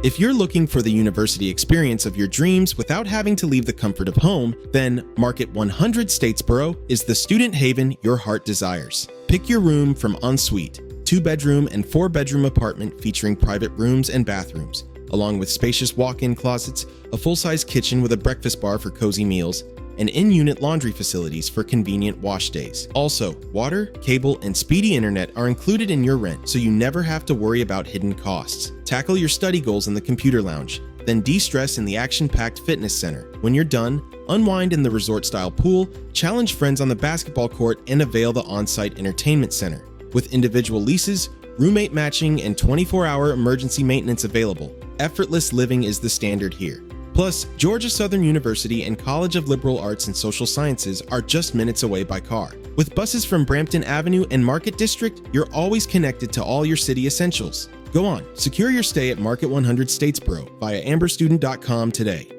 If you're looking for the university experience of your dreams without having to leave the comfort of home, then Market 100 Statesboro is the student haven your heart desires. Pick your room from ensuite, 2-bedroom and 4-bedroom apartment featuring private rooms and bathrooms, along with spacious walk-in closets, a full-size kitchen with a breakfast bar for cozy meals, and in-unit laundry facilities for convenient wash days. Also, water, cable, and speedy internet are included in your rent, so you never have to worry about hidden costs. Tackle your study goals in the computer lounge, then de-stress in the action-packed fitness center. When you're done, unwind in the resort-style pool, challenge friends on the basketball court, and avail the on-site entertainment center. With individual leases, roommate matching, and 24-hour emergency maintenance available, effortless living is the standard here. Plus, Georgia Southern University and College of Liberal Arts and Social Sciences are just minutes away by car. With buses from Brampton Avenue and Market District, you're always connected to all your city essentials. Go on, secure your stay at Market 100 Statesboro via amberstudent.com today.